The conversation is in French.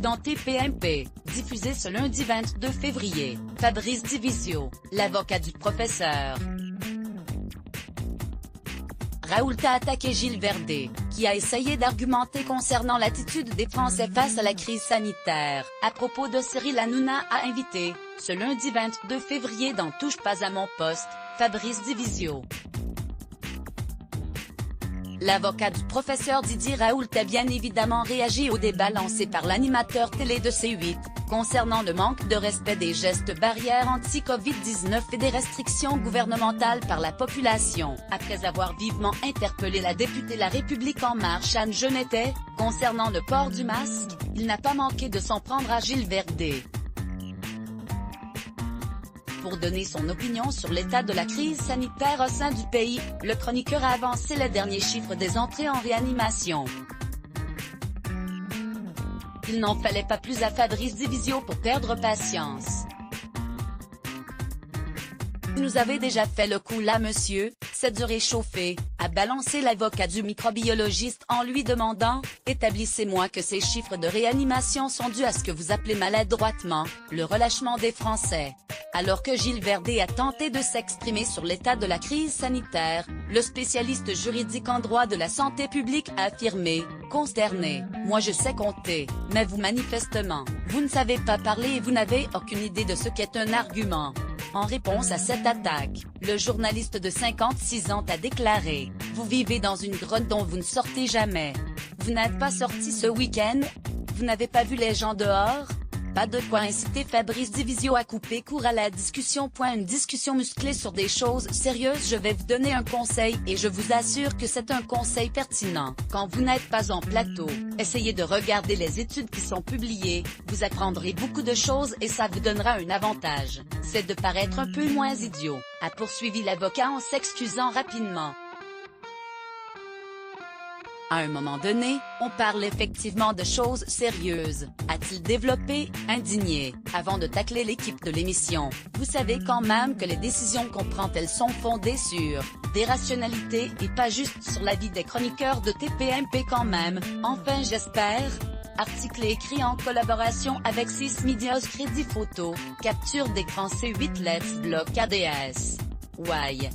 dans TPMP, diffusé ce lundi 22 février. Fabrice Divisio, l'avocat du professeur Raoult a attaqué Gilles Verdé, qui a essayé d'argumenter concernant l'attitude des Français face à la crise sanitaire, à propos de Cyril Hanouna a invité, ce lundi 22 février dans Touche pas à mon poste, Fabrice Divisio. L'avocat du professeur Didier Raoult a bien évidemment réagi au débat lancé par l'animateur télé de C8, concernant le manque de respect des gestes barrières anti-Covid-19 et des restrictions gouvernementales par la population. Après avoir vivement interpellé la députée La République En Marche Anne Genetet, concernant le port du masque, il n'a pas manqué de s'en prendre à Gilles Verdé. Pour donner son opinion sur l'état de la crise sanitaire au sein du pays, le chroniqueur a avancé les derniers chiffres des entrées en réanimation. Il n'en fallait pas plus à Fabrice Divisio pour perdre patience. Vous nous avez déjà fait le coup là monsieur, c'est du réchauffé, a balancé l'avocat du microbiologiste en lui demandant « Établissez-moi que ces chiffres de réanimation sont dus à ce que vous appelez maladroitement, le relâchement des Français ». Alors que Gilles Verdé a tenté de s'exprimer sur l'état de la crise sanitaire, le spécialiste juridique en droit de la santé publique a affirmé, consterné, « Moi je sais compter, mais vous manifestement, vous ne savez pas parler et vous n'avez aucune idée de ce qu'est un argument ». En réponse à cette attaque, le journaliste de 56 ans a déclaré « Vous vivez dans une grotte dont vous ne sortez jamais. Vous n'êtes pas sorti ce week-end? Vous n'avez pas vu les gens dehors ?» Pas de quoi inciter Fabrice Divisio à couper court à la discussion. Une discussion musclée sur des choses sérieuses. Je vais vous donner un conseil et je vous assure que c'est un conseil pertinent. Quand vous n'êtes pas en plateau, essayez de regarder les études qui sont publiées, vous apprendrez beaucoup de choses et ça vous donnera un avantage. C'est de paraître un peu moins idiot, a poursuivi l'avocat en s'excusant rapidement. À un moment donné, on parle effectivement de choses sérieuses, a-t-il développé, indigné, avant de tacler l'équipe de l'émission. Vous savez quand même que les décisions qu'on prend elles sont fondées sur des rationalités et pas juste sur l'avis des chroniqueurs de TPMP quand même, enfin j'espère. Article écrit en collaboration avec 6 Medias. Crédit photo, capture d'écran C8 Let's Block ADS. Why?